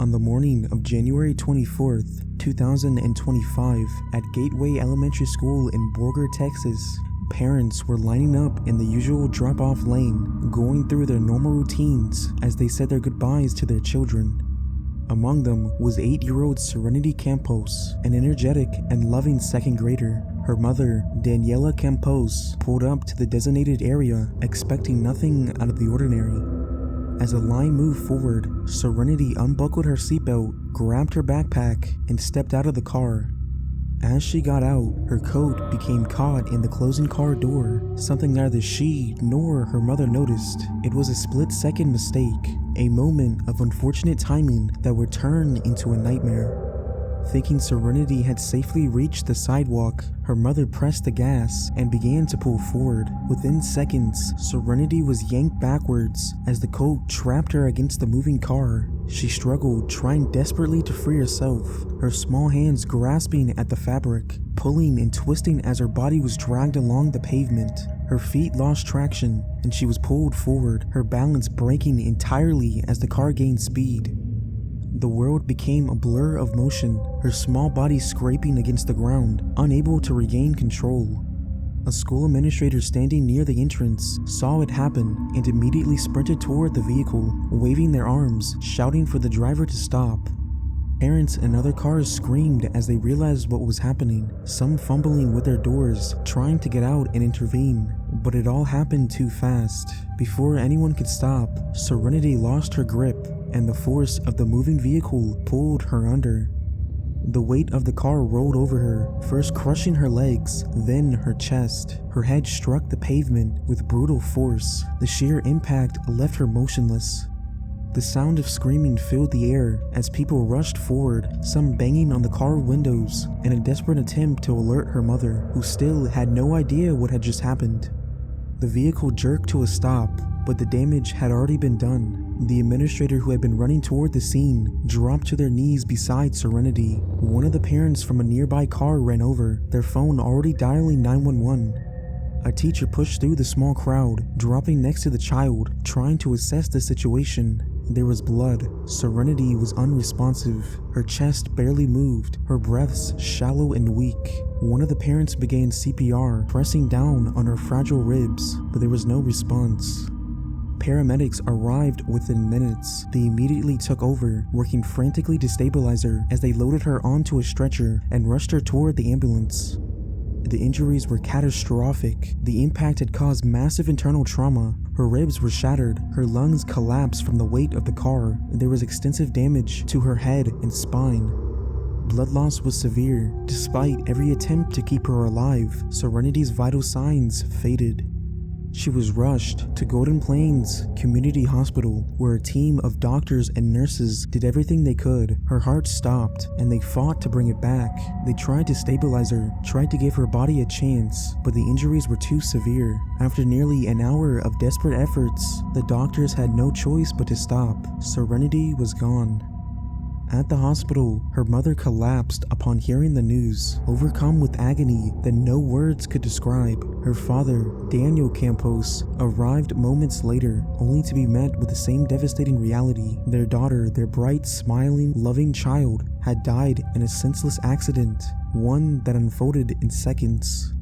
On the morning of January 24th, 2025, at Gateway Elementary School in Borger, Texas, parents were lining up in the usual drop-off lane, going through their normal routines as they said their goodbyes to their children. Among them was 8-year-old Serenity Campos, an energetic and loving second grader. Her mother, Daniela Campos, pulled up to the designated area, expecting nothing out of the ordinary. As the line moved forward, Serenity unbuckled her seatbelt, grabbed her backpack, and stepped out of the car. As she got out, her coat became caught in the closing car door, something neither she nor her mother noticed. It was a split-second mistake, a moment of unfortunate timing that would turn into a nightmare. Thinking Serenity had safely reached the sidewalk, her mother pressed the gas and began to pull forward. Within seconds, Serenity was yanked backwards as the coat trapped her against the moving car. She struggled, trying desperately to free herself, her small hands grasping at the fabric, pulling and twisting as her body was dragged along the pavement. Her feet lost traction, and she was pulled forward, her balance breaking entirely as the car gained speed. The world became a blur of motion, her small body scraping against the ground, unable to regain control. A school administrator standing near the entrance saw it happen and immediately sprinted toward the vehicle, waving their arms, shouting for the driver to stop. Parents and other cars screamed as they realized what was happening, some fumbling with their doors, trying to get out and intervene. But it all happened too fast. Before anyone could stop, Serenity lost her grip, and the force of the moving vehicle pulled her under. The weight of the car rolled over her, first crushing her legs, then her chest. Her head struck the pavement with brutal force. The sheer impact left her motionless. The sound of screaming filled the air as people rushed forward, some banging on the car windows in a desperate attempt to alert her mother, who still had no idea what had just happened. The vehicle jerked to a stop, but the damage had already been done. The administrator who had been running toward the scene dropped to their knees beside Serenity. One of the parents from a nearby car ran over, their phone already dialing 911. A teacher pushed through the small crowd, dropping next to the child, trying to assess the situation. There was blood. Serenity was unresponsive. Her chest barely moved, her breaths shallow and weak. One of the parents began CPR, pressing down on her fragile ribs, but there was no response. Paramedics arrived within minutes. They immediately took over, working frantically to stabilize her as they loaded her onto a stretcher and rushed her toward the ambulance. The injuries were catastrophic. The impact had caused massive internal trauma. Her ribs were shattered, her lungs collapsed from the weight of the car, and there was extensive damage to her head and spine. Blood loss was severe. Despite every attempt to keep her alive, Serenity's vital signs faded. She was rushed to Golden Plains Community Hospital, where a team of doctors and nurses did everything they could. Her heart stopped, and they fought to bring it back. They tried to stabilize her, tried to give her body a chance, but the injuries were too severe. After nearly an hour of desperate efforts, the doctors had no choice but to stop. Serenity was gone. At the hospital, her mother collapsed upon hearing the news, overcome with agony that no words could describe. Her father, Daniel Campos, arrived moments later, only to be met with the same devastating reality. Their daughter, their bright, smiling, loving child, had died in a senseless accident, one that unfolded in seconds.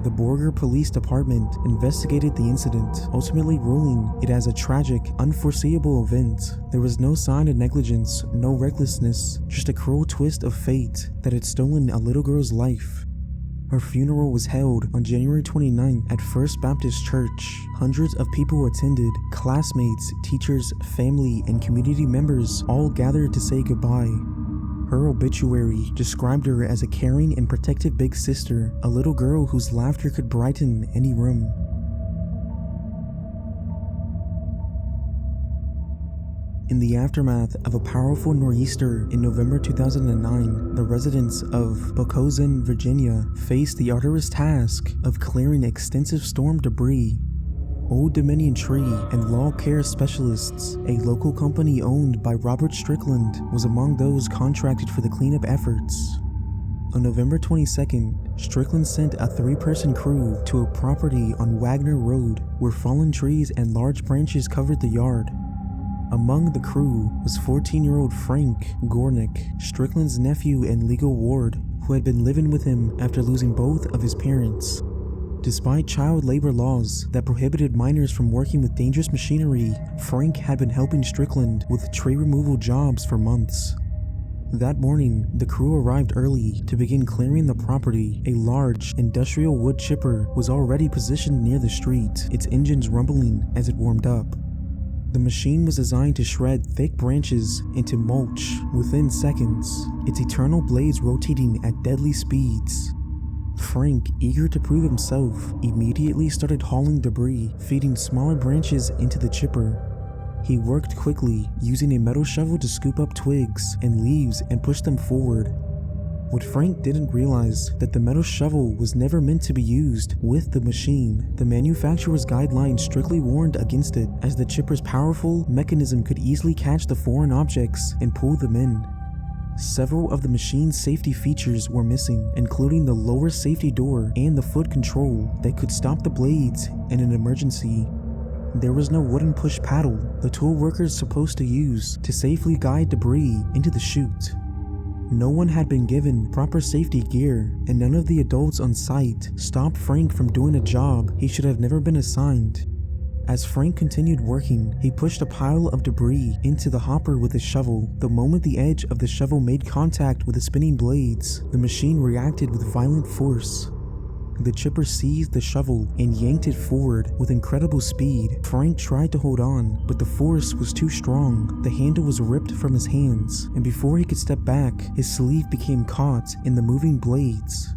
The Borger Police Department investigated the incident, ultimately ruling it as a tragic, unforeseeable event. There was no sign of negligence, no recklessness, just a cruel twist of fate that had stolen a little girl's life. Her funeral was held on January 29th at First Baptist Church. Hundreds of people attended, classmates, teachers, family, and community members all gathered to say goodbye. Her obituary described her as a caring and protective big sister, a little girl whose laughter could brighten any room. In the aftermath of a powerful nor'easter in November 2009, the residents of Bocosin, Virginia, faced the arduous task of clearing extensive storm debris. Old Dominion Tree and Lawn Care Specialists, a local company owned by Robert Strickland, was among those contracted for the cleanup efforts. On November 22nd, Strickland sent a 3-person crew to a property on Wagner Road where fallen trees and large branches covered the yard. Among the crew was 14-year-old Frank Gornick, Strickland's nephew and legal ward, who had been living with him after losing both of his parents. Despite child labor laws that prohibited minors from working with dangerous machinery, Frank had been helping Strickland with tree removal jobs for months. That morning, the crew arrived early to begin clearing the property. A large, industrial wood chipper was already positioned near the street, its engines rumbling as it warmed up. The machine was designed to shred thick branches into mulch within seconds, its eternal blades rotating at deadly speeds. Frank, eager to prove himself, immediately started hauling debris, feeding smaller branches into the chipper. He worked quickly, using a metal shovel to scoop up twigs and leaves and push them forward. What Frank didn't realize that the metal shovel was never meant to be used with the machine. The manufacturer's guidelines strictly warned against it, as the chipper's powerful mechanism could easily catch the foreign objects and pull them in. Several of the machine's safety features were missing, including the lower safety door and the foot control that could stop the blades in an emergency. There was no wooden push paddle the tool workers supposed to use to safely guide debris into the chute. No one had been given proper safety gear, and none of the adults on site stopped Frank from doing a job he should have never been assigned. As Frank continued working, he pushed a pile of debris into the hopper with his shovel. The moment the edge of the shovel made contact with the spinning blades, the machine reacted with violent force. The chipper seized the shovel and yanked it forward with incredible speed. Frank tried to hold on, but the force was too strong. The handle was ripped from his hands, and before he could step back, his sleeve became caught in the moving blades.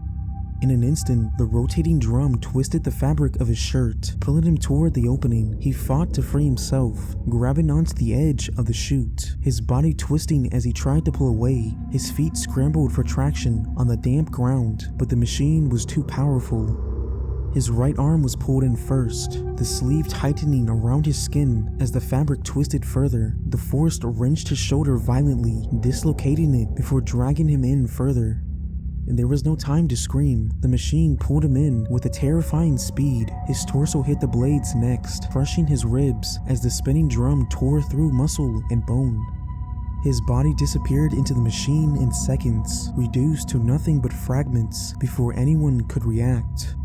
In an instant, the rotating drum twisted the fabric of his shirt, pulling him toward the opening. He fought to free himself, grabbing onto the edge of the chute, his body twisting as he tried to pull away. His feet scrambled for traction on the damp ground, but the machine was too powerful. His right arm was pulled in first, the sleeve tightening around his skin as the fabric twisted further. The force wrenched his shoulder violently, dislocating it before dragging him in further. And there was no time to scream. The machine pulled him in with a terrifying speed. His torso hit the blades next, crushing his ribs as the spinning drum tore through muscle and bone. His body disappeared into the machine in seconds, reduced to nothing but fragments before anyone could react.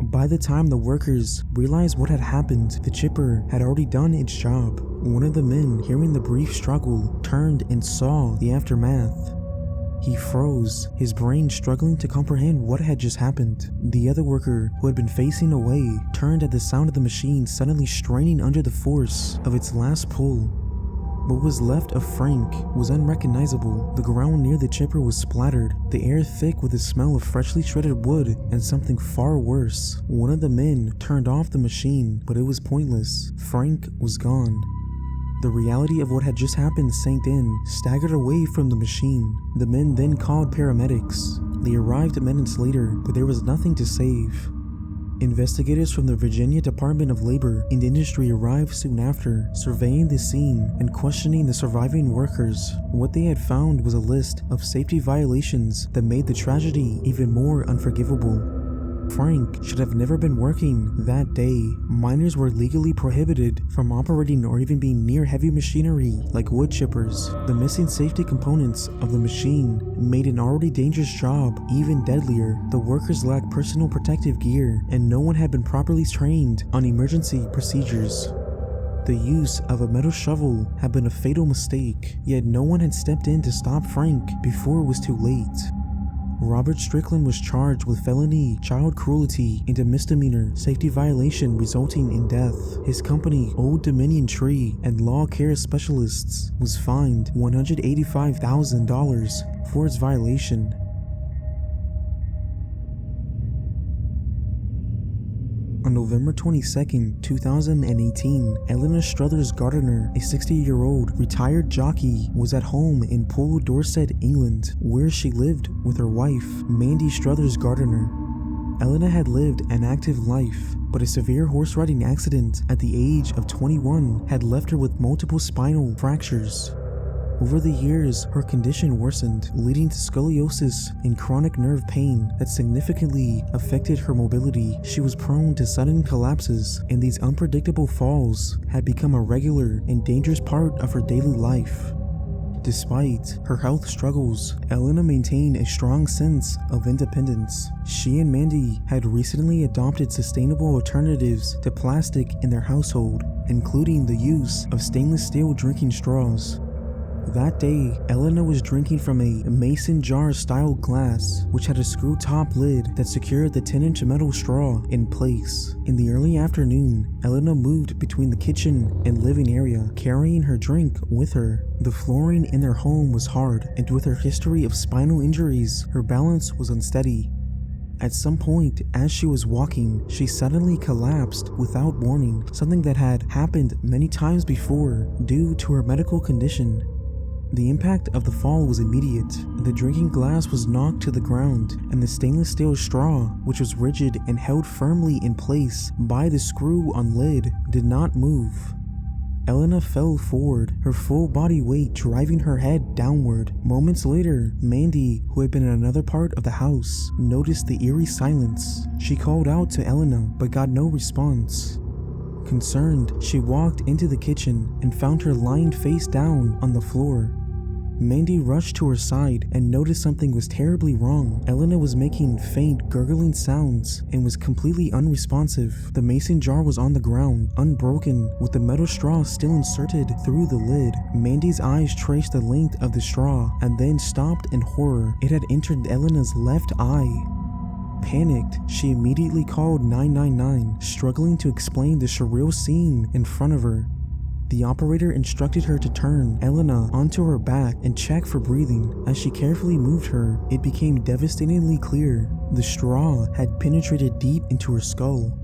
By the time the workers realized what had happened, the chipper had already done its job. One of the men, hearing the brief struggle, turned and saw the aftermath. He froze, his brain struggling to comprehend what had just happened. The other worker, who had been facing away, turned at the sound of the machine suddenly straining under the force of its last pull. What was left of Frank was unrecognizable. The ground near the chipper was splattered, the air thick with the smell of freshly shredded wood and something far worse. One of the men turned off the machine, but it was pointless. Frank was gone. The reality of what had just happened sank in, staggered away from the machine. The men then called paramedics. They arrived minutes later, but there was nothing to save. Investigators from the Virginia Department of Labor and Industry arrived soon after, surveying the scene and questioning the surviving workers. What they had found was a list of safety violations that made the tragedy even more unforgivable. Frank should have never been working that day. Miners were legally prohibited from operating or even being near heavy machinery like wood chippers. The missing safety components of the machine made an already dangerous job even deadlier. The workers lacked personal protective gear, and no one had been properly trained on emergency procedures. The use of a metal shovel had been a fatal mistake, yet no one had stepped in to stop Frank before it was too late. Robert Strickland was charged with felony child cruelty and a misdemeanor safety violation resulting in death. His company, Old Dominion Tree and Law Care Specialists, was fined $185,000 for its violation. On November 22, 2018, Eleanor Struthers Gardiner, a 60-year-old retired jockey, was at home in Poole, Dorset, England, where she lived with her wife, Mandy Struthers Gardiner. Eleanor had lived an active life, but a severe horse riding accident at the age of 21 had left her with multiple spinal fractures. Over the years, her condition worsened, leading to scoliosis and chronic nerve pain that significantly affected her mobility. She was prone to sudden collapses, and these unpredictable falls had become a regular and dangerous part of her daily life. Despite her health struggles, Elena maintained a strong sense of independence. She and Mandy had recently adopted sustainable alternatives to plastic in their household, including the use of stainless steel drinking straws. That day, Elena was drinking from a mason jar style glass, which had a screw top lid that secured the 10-inch metal straw in place. In the early afternoon, Elena moved between the kitchen and living area, carrying her drink with her. The flooring in their home was hard, and with her history of spinal injuries, her balance was unsteady. At some point, as she was walking, she suddenly collapsed without warning, something that had happened many times before due to her medical condition. The impact of the fall was immediate. The drinking glass was knocked to the ground, and the stainless steel straw, which was rigid and held firmly in place by the screw on lid, did not move. Elena fell forward, her full body weight driving her head downward. Moments later, Mandy, who had been in another part of the house, noticed the eerie silence. She called out to Elena, but got no response. Concerned, she walked into the kitchen and found her lying face down on the floor. Mandy rushed to her side and noticed something was terribly wrong. Elena was making faint, gurgling sounds and was completely unresponsive. The mason jar was on the ground, unbroken, with the metal straw still inserted through the lid. Mandy's eyes traced the length of the straw and then stopped in horror. It had entered Elena's left eye. Panicked, she immediately called 999, struggling to explain the surreal scene in front of her. The operator instructed her to turn Elena onto her back and check for breathing. As she carefully moved her, it became devastatingly clear. The straw had penetrated deep into her skull.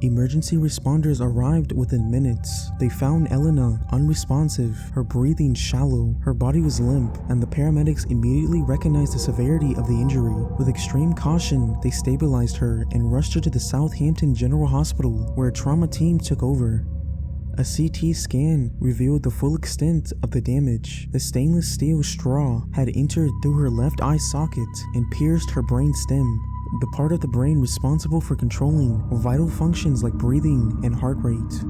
Emergency responders arrived within minutes. They found Elena unresponsive, her breathing shallow, her body was limp, and the paramedics immediately recognized the severity of the injury. With extreme caution, they stabilized her and rushed her to the Southampton General Hospital, where a trauma team took over. A CT scan revealed the full extent of the damage. The stainless steel straw had entered through her left eye socket and pierced her brain stem, the part of the brain responsible for controlling vital functions like breathing and heart rate.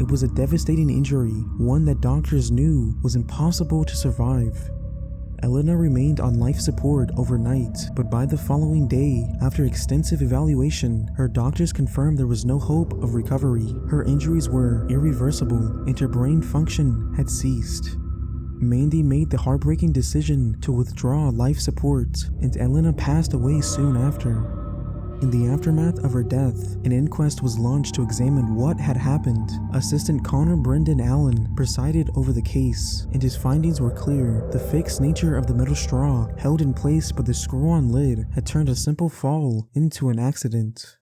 It was a devastating injury, one that doctors knew was impossible to survive. Elena remained on life support overnight, but by the following day, after extensive evaluation, her doctors confirmed there was no hope of recovery. Her injuries were irreversible, and her brain function had ceased. Mandy made the heartbreaking decision to withdraw life support, and Elena passed away soon after. In the aftermath of her death, an inquest was launched to examine what had happened. Assistant Connor Brendan Allen presided over the case, and his findings were clear. The fixed nature of the metal straw, held in place by the screw-on lid, had turned a simple fall into an accident.